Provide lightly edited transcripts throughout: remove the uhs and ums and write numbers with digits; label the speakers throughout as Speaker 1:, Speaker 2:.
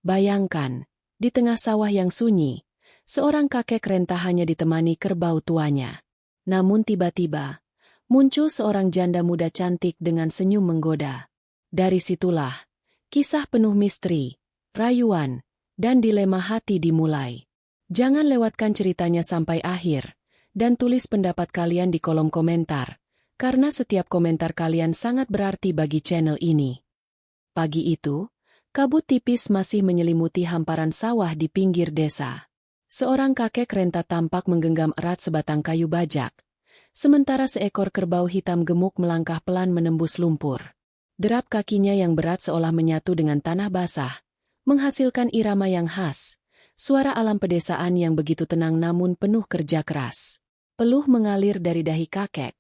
Speaker 1: Bayangkan, di tengah sawah yang sunyi, seorang kakek renta hanya ditemani kerbau tuanya. Namun tiba-tiba, muncul seorang janda muda cantik dengan senyum menggoda. Dari situlah, kisah penuh misteri, rayuan, dan dilema hati dimulai. Jangan lewatkan ceritanya sampai akhir, dan tulis pendapat kalian di kolom komentar, karena setiap komentar kalian sangat berarti bagi channel ini. Pagi itu, kabut tipis masih menyelimuti hamparan sawah di pinggir desa. Seorang kakek renta tampak menggenggam erat sebatang kayu bajak, sementara seekor kerbau hitam gemuk melangkah pelan menembus lumpur. Derap kakinya yang berat seolah menyatu dengan tanah basah, menghasilkan irama yang khas, suara alam pedesaan yang begitu tenang namun penuh kerja keras. Peluh mengalir dari dahi kakek,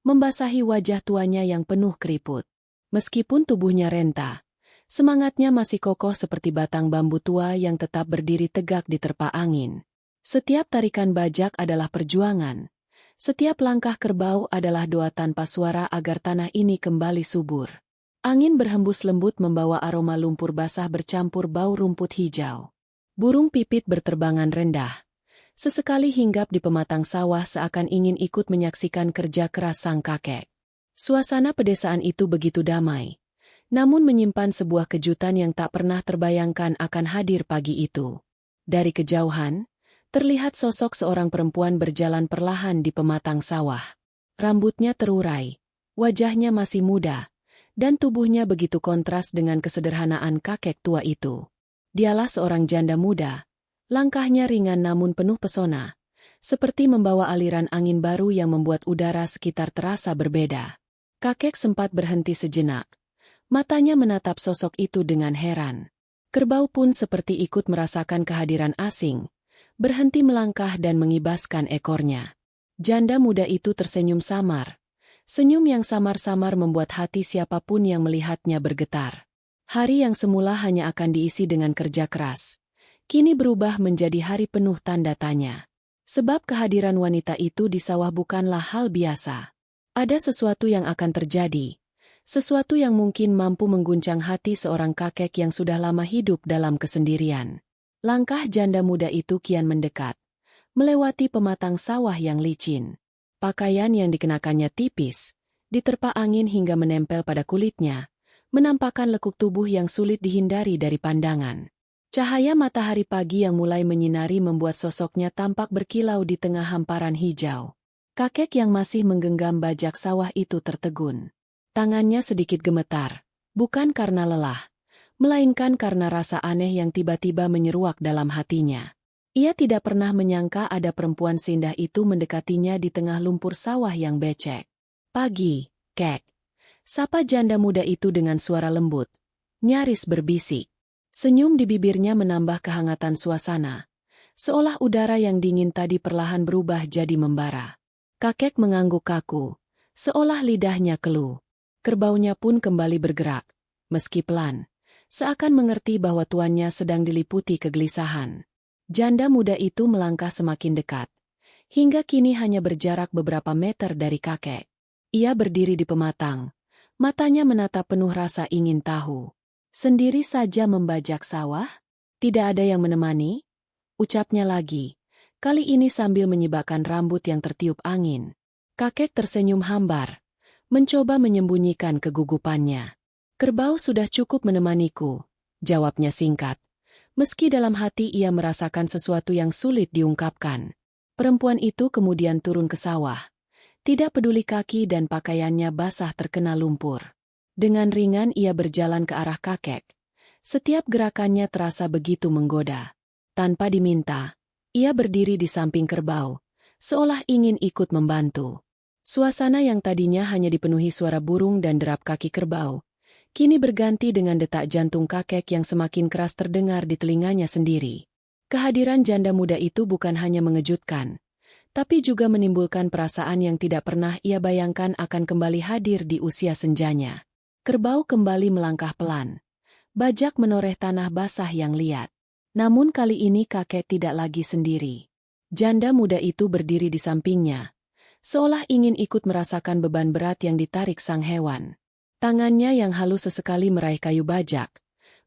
Speaker 1: membasahi wajah tuanya yang penuh keriput. Meskipun tubuhnya renta, semangatnya masih kokoh seperti batang bambu tua yang tetap berdiri tegak di terpa angin. Setiap tarikan bajak adalah perjuangan. Setiap langkah kerbau adalah doa tanpa suara agar tanah ini kembali subur. Angin berhembus lembut membawa aroma lumpur basah bercampur bau rumput hijau. Burung pipit berterbangan rendah. Sesekali hinggap di pematang sawah seakan ingin ikut menyaksikan kerja keras sang kakek. Suasana pedesaan itu begitu damai, namun menyimpan sebuah kejutan yang tak pernah terbayangkan akan hadir pagi itu. Dari kejauhan, terlihat sosok seorang perempuan berjalan perlahan di pematang sawah. Rambutnya terurai, wajahnya masih muda, dan tubuhnya begitu kontras dengan kesederhanaan kakek tua itu. Dialah seorang janda muda, langkahnya ringan namun penuh pesona, seperti membawa aliran angin baru yang membuat udara sekitar terasa berbeda. Kakek sempat berhenti sejenak. Matanya menatap sosok itu dengan heran. Kerbau pun seperti ikut merasakan kehadiran asing, berhenti melangkah dan mengibaskan ekornya. Janda muda itu tersenyum samar. Senyum yang samar-samar membuat hati siapapun yang melihatnya bergetar. Hari yang semula hanya akan diisi dengan kerja keras, kini berubah menjadi hari penuh tanda tanya. Sebab kehadiran wanita itu di sawah bukanlah hal biasa. Ada sesuatu yang akan terjadi. Sesuatu yang mungkin mampu mengguncang hati seorang kakek yang sudah lama hidup dalam kesendirian. Langkah janda muda itu kian mendekat, melewati pematang sawah yang licin. Pakaian yang dikenakannya tipis, diterpa angin hingga menempel pada kulitnya, menampakkan lekuk tubuh yang sulit dihindari dari pandangan. Cahaya matahari pagi yang mulai menyinari membuat sosoknya tampak berkilau di tengah hamparan hijau. Kakek yang masih menggenggam bajak sawah itu tertegun. Tangannya sedikit gemetar, bukan karena lelah, melainkan karena rasa aneh yang tiba-tiba menyeruak dalam hatinya. Ia tidak pernah menyangka ada perempuan seindah itu mendekatinya di tengah lumpur sawah yang becek. "Pagi, Kek," sapa janda muda itu dengan suara lembut, nyaris berbisik. Senyum di bibirnya menambah kehangatan suasana, seolah udara yang dingin tadi perlahan berubah jadi membara. Kakek mengangguk kaku, seolah lidahnya keluh. Kerbaunya pun kembali bergerak, meski pelan, seakan mengerti bahwa tuannya sedang diliputi kegelisahan. Janda muda itu melangkah semakin dekat, hingga kini hanya berjarak beberapa meter dari kakek. Ia berdiri di pematang, matanya menatap penuh rasa ingin tahu. "Sendiri saja membajak sawah? Tidak ada yang menemani?" ucapnya lagi, kali ini sambil menyibakkan rambut yang tertiup angin. Kakek tersenyum hambar, mencoba menyembunyikan kegugupannya. "Kerbau sudah cukup menemaniku," jawabnya singkat. Meski dalam hati ia merasakan sesuatu yang sulit diungkapkan. Perempuan itu kemudian turun ke sawah. Tidak peduli kaki dan pakaiannya basah terkena lumpur. Dengan ringan ia berjalan ke arah kakek. Setiap gerakannya terasa begitu menggoda. Tanpa diminta, ia berdiri di samping kerbau, seolah ingin ikut membantu. Suasana yang tadinya hanya dipenuhi suara burung dan derap kaki kerbau, kini berganti dengan detak jantung kakek yang semakin keras terdengar di telinganya sendiri. Kehadiran janda muda itu bukan hanya mengejutkan, tapi juga menimbulkan perasaan yang tidak pernah ia bayangkan akan kembali hadir di usia senjanya. Kerbau kembali melangkah pelan. Bajak menoreh tanah basah yang liat. Namun kali ini kakek tidak lagi sendiri. Janda muda itu berdiri di sampingnya, seolah ingin ikut merasakan beban berat yang ditarik sang hewan. Tangannya yang halus sesekali meraih kayu bajak,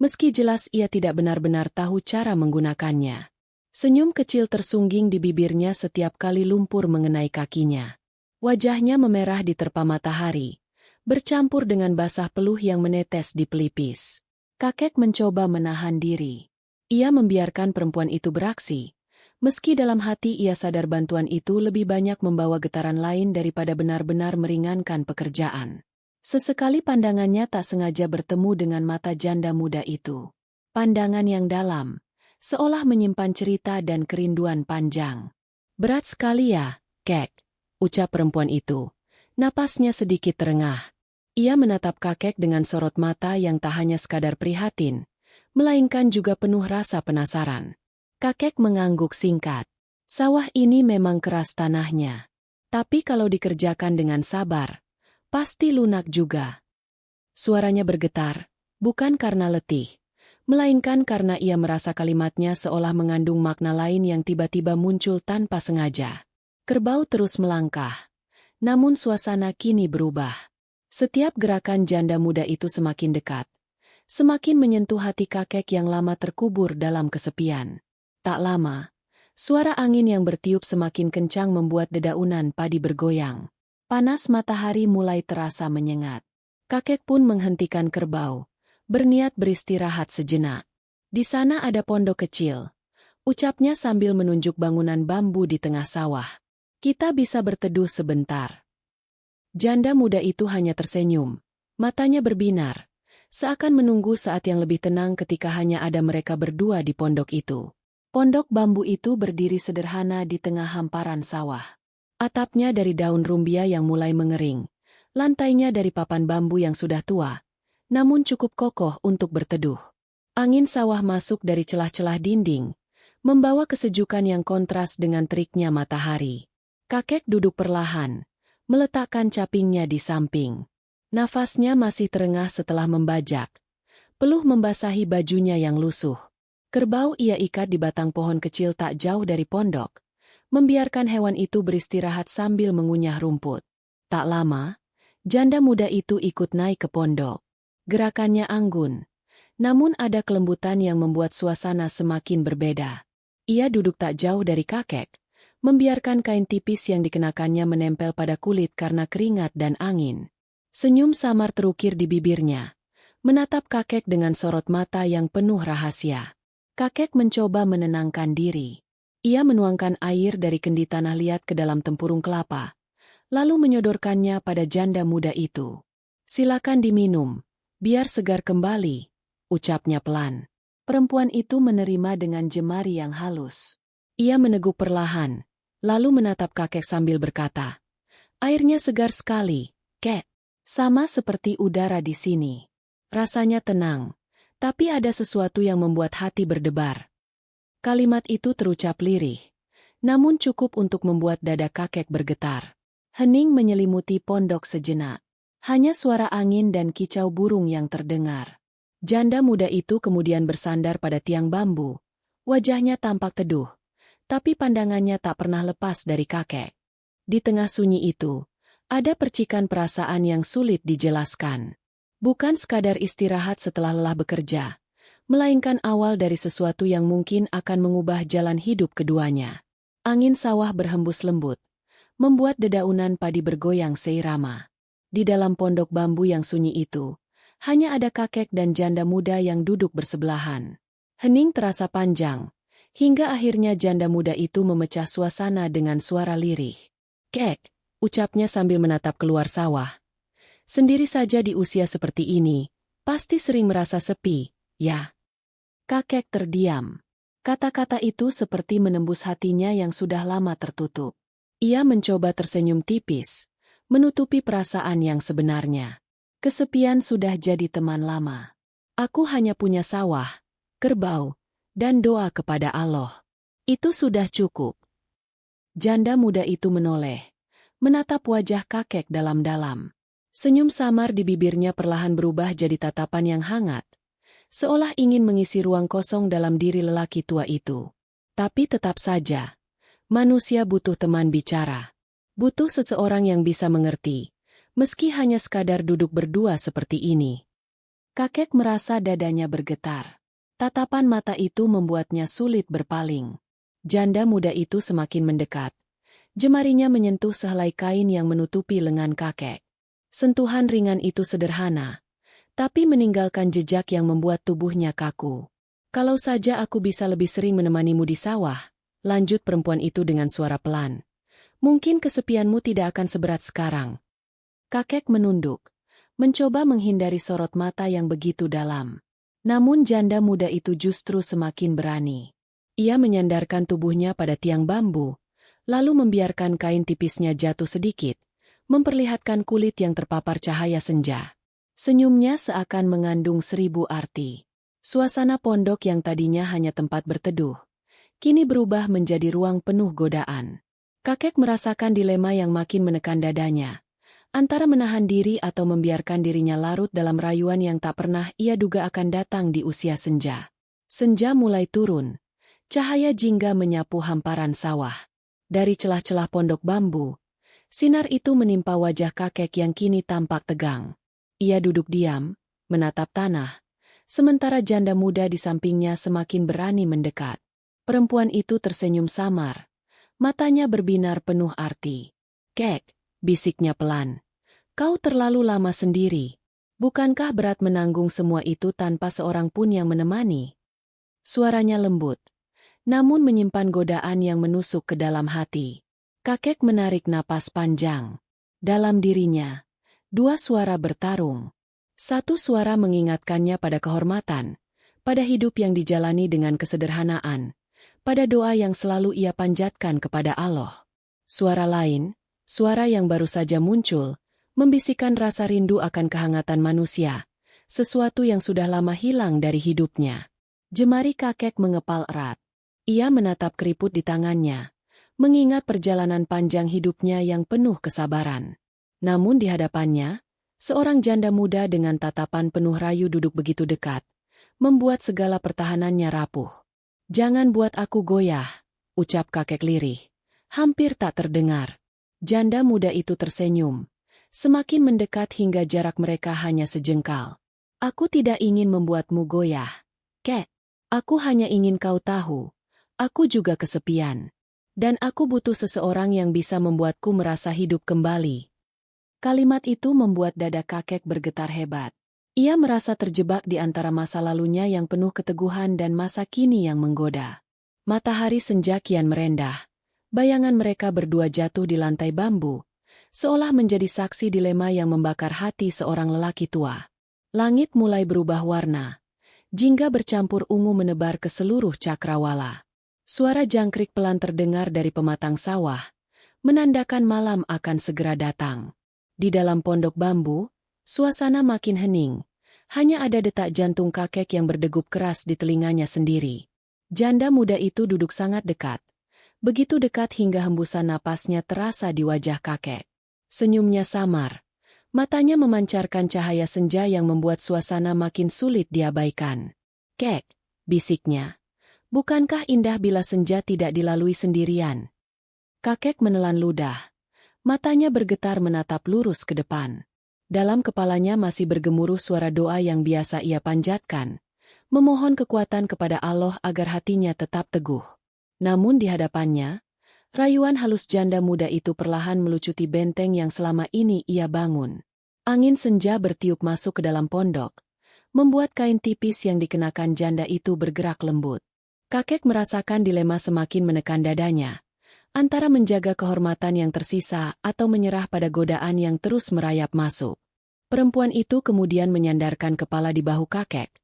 Speaker 1: meski jelas ia tidak benar-benar tahu cara menggunakannya. Senyum kecil tersungging di bibirnya setiap kali lumpur mengenai kakinya. Wajahnya memerah diterpa matahari, bercampur dengan basah peluh yang menetes di pelipis. Kakek mencoba menahan diri. Ia membiarkan perempuan itu beraksi, meski dalam hati ia sadar bantuan itu lebih banyak membawa getaran lain daripada benar-benar meringankan pekerjaan. Sesekali pandangannya tak sengaja bertemu dengan mata janda muda itu. Pandangan yang dalam, seolah menyimpan cerita dan kerinduan panjang. "Berat sekali ya, Kek," ucap perempuan itu. Napasnya sedikit terengah. Ia menatap kakek dengan sorot mata yang tak hanya sekadar prihatin, melainkan juga penuh rasa penasaran. Kakek mengangguk singkat. Sawah ini memang keras tanahnya. Tapi kalau dikerjakan dengan sabar, pasti lunak juga. Suaranya bergetar, bukan karena letih, melainkan karena ia merasa kalimatnya seolah mengandung makna lain yang tiba-tiba muncul tanpa sengaja. Kerbau terus melangkah, namun suasana kini berubah. Setiap gerakan janda muda itu semakin dekat, semakin menyentuh hati kakek yang lama terkubur dalam kesepian. Tak lama, suara angin yang bertiup semakin kencang membuat dedaunan padi bergoyang. Panas matahari mulai terasa menyengat. Kakek pun menghentikan kerbau, berniat beristirahat sejenak. "Di sana ada pondok kecil," ucapnya sambil menunjuk bangunan bambu di tengah sawah. "Kita bisa berteduh sebentar." Janda muda itu hanya tersenyum, matanya berbinar, seakan menunggu saat yang lebih tenang ketika hanya ada mereka berdua di pondok itu. Pondok bambu itu berdiri sederhana di tengah hamparan sawah. Atapnya dari daun rumbia yang mulai mengering, lantainya dari papan bambu yang sudah tua, namun cukup kokoh untuk berteduh. Angin sawah masuk dari celah-celah dinding, membawa kesejukan yang kontras dengan teriknya matahari. Kakek duduk perlahan, meletakkan capingnya di samping. Nafasnya masih terengah setelah membajak. Peluh membasahi bajunya yang lusuh. Kerbau ia ikat di batang pohon kecil tak jauh dari pondok, membiarkan hewan itu beristirahat sambil mengunyah rumput. Tak lama, janda muda itu ikut naik ke pondok. Gerakannya anggun, namun ada kelembutan yang membuat suasana semakin berbeda. Ia duduk tak jauh dari kakek, membiarkan kain tipis yang dikenakannya menempel pada kulit karena keringat dan angin. Senyum samar terukir di bibirnya, menatap kakek dengan sorot mata yang penuh rahasia. Kakek mencoba menenangkan diri. Ia menuangkan air dari kendi tanah liat ke dalam tempurung kelapa, lalu menyodorkannya pada janda muda itu. "Silakan diminum, biar segar kembali," ucapnya pelan. Perempuan itu menerima dengan jemari yang halus. Ia meneguk perlahan, lalu menatap kakek sambil berkata, "Airnya segar sekali, Kek. Sama seperti udara di sini. Rasanya tenang, tapi ada sesuatu yang membuat hati berdebar." Kalimat itu terucap lirih, namun cukup untuk membuat dada kakek bergetar. Hening menyelimuti pondok sejenak. Hanya suara angin dan kicau burung yang terdengar. Janda muda itu kemudian bersandar pada tiang bambu. Wajahnya tampak teduh, tapi pandangannya tak pernah lepas dari kakek. Di tengah sunyi itu, ada percikan perasaan yang sulit dijelaskan. Bukan sekadar istirahat setelah lelah bekerja, melainkan awal dari sesuatu yang mungkin akan mengubah jalan hidup keduanya. Angin sawah berhembus lembut, membuat dedaunan padi bergoyang seirama. Di dalam pondok bambu yang sunyi itu, hanya ada kakek dan janda muda yang duduk bersebelahan. Hening terasa panjang, hingga akhirnya janda muda itu memecah suasana dengan suara lirih. "Kek," ucapnya sambil menatap keluar sawah. "Sendiri saja di usia seperti ini, pasti sering merasa sepi, ya?" Kakek terdiam. Kata-kata itu seperti menembus hatinya yang sudah lama tertutup. Ia mencoba tersenyum tipis, menutupi perasaan yang sebenarnya. "Kesepian sudah jadi teman lama. Aku hanya punya sawah, kerbau, dan doa kepada Allah. Itu sudah cukup." Janda muda itu menoleh, menatap wajah kakek dalam-dalam. Senyum samar di bibirnya perlahan berubah jadi tatapan yang hangat, seolah ingin mengisi ruang kosong dalam diri lelaki tua itu. Tapi tetap saja, manusia butuh teman bicara. Butuh seseorang yang bisa mengerti, meski hanya sekadar duduk berdua seperti ini. Kakek merasa dadanya bergetar. Tatapan mata itu membuatnya sulit berpaling. Janda muda itu semakin mendekat. Jemarinya menyentuh sehelai kain yang menutupi lengan kakek. Sentuhan ringan itu sederhana, tapi meninggalkan jejak yang membuat tubuhnya kaku. "Kalau saja aku bisa lebih sering menemanimu di sawah," lanjut perempuan itu dengan suara pelan. "Mungkin kesepianmu tidak akan seberat sekarang." Kakek menunduk, mencoba menghindari sorot mata yang begitu dalam. Namun janda muda itu justru semakin berani. Ia menyandarkan tubuhnya pada tiang bambu, lalu membiarkan kain tipisnya jatuh sedikit, memperlihatkan kulit yang terpapar cahaya senja. Senyumnya seakan mengandung 1000 arti. Suasana pondok yang tadinya hanya tempat berteduh, kini berubah menjadi ruang penuh godaan. Kakek merasakan dilema yang makin menekan dadanya, antara menahan diri atau membiarkan dirinya larut dalam rayuan yang tak pernah ia duga akan datang di usia senja. Senja mulai turun. Cahaya jingga menyapu hamparan sawah. Dari celah-celah pondok bambu, sinar itu menimpa wajah kakek yang kini tampak tegang. Ia duduk diam, menatap tanah, sementara janda muda di sampingnya semakin berani mendekat. Perempuan itu tersenyum samar. Matanya berbinar penuh arti. "Kek," bisiknya pelan. "Kau terlalu lama sendiri. Bukankah berat menanggung semua itu tanpa seorang pun yang menemani?" Suaranya lembut, namun menyimpan godaan yang menusuk ke dalam hati. Kakek menarik napas panjang. Dalam dirinya, dua suara bertarung. Satu suara mengingatkannya pada kehormatan, pada hidup yang dijalani dengan kesederhanaan, pada doa yang selalu ia panjatkan kepada Allah. Suara lain, suara yang baru saja muncul, membisikkan rasa rindu akan kehangatan manusia, sesuatu yang sudah lama hilang dari hidupnya. Jemari kakek mengepal erat. Ia menatap keriput di tangannya, mengingat perjalanan panjang hidupnya yang penuh kesabaran. Namun di hadapannya, seorang janda muda dengan tatapan penuh rayu duduk begitu dekat, membuat segala pertahanannya rapuh. "Jangan buat aku goyah," ucap kakek lirih. Hampir tak terdengar. Janda muda itu tersenyum, semakin mendekat hingga jarak mereka hanya sejengkal. "Aku tidak ingin membuatmu goyah, Kek. Aku hanya ingin kau tahu, aku juga kesepian. Dan aku butuh seseorang yang bisa membuatku merasa hidup kembali." Kalimat itu membuat dada kakek bergetar hebat. Ia merasa terjebak di antara masa lalunya yang penuh keteguhan dan masa kini yang menggoda. Matahari senja kian merendah. Bayangan mereka berdua jatuh di lantai bambu, seolah menjadi saksi dilema yang membakar hati seorang lelaki tua. Langit mulai berubah warna. Jingga bercampur ungu menebar ke seluruh cakrawala. Suara jangkrik pelan terdengar dari pematang sawah, menandakan malam akan segera datang. Di dalam pondok bambu, suasana makin hening. Hanya ada detak jantung kakek yang berdegup keras di telinganya sendiri. Janda muda itu duduk sangat dekat. Begitu dekat hingga hembusan napasnya terasa di wajah kakek. Senyumnya samar. Matanya memancarkan cahaya senja yang membuat suasana makin sulit diabaikan. "Kek," bisiknya. "Bukankah indah bila senja tidak dilalui sendirian?" Kakek menelan ludah. Matanya bergetar menatap lurus ke depan. Dalam kepalanya masih bergemuruh suara doa yang biasa ia panjatkan, memohon kekuatan kepada Allah agar hatinya tetap teguh. Namun di hadapannya, rayuan halus janda muda itu perlahan melucuti benteng yang selama ini ia bangun. Angin senja bertiup masuk ke dalam pondok, membuat kain tipis yang dikenakan janda itu bergerak lembut. Kakek merasakan dilema semakin menekan dadanya, antara menjaga kehormatan yang tersisa atau menyerah pada godaan yang terus merayap masuk. Perempuan itu kemudian menyandarkan kepala di bahu kakek,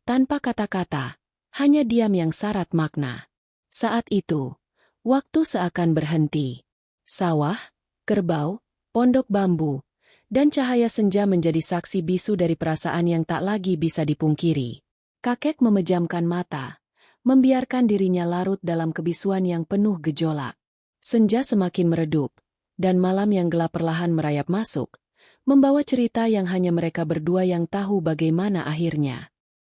Speaker 1: tanpa kata-kata, hanya diam yang syarat makna. Saat itu, waktu seakan berhenti. Sawah, kerbau, pondok bambu, dan cahaya senja menjadi saksi bisu dari perasaan yang tak lagi bisa dipungkiri. Kakek memejamkan mata, membiarkan dirinya larut dalam kebisuan yang penuh gejolak. Senja semakin meredup, dan malam yang gelap perlahan merayap masuk, membawa cerita yang hanya mereka berdua yang tahu bagaimana akhirnya.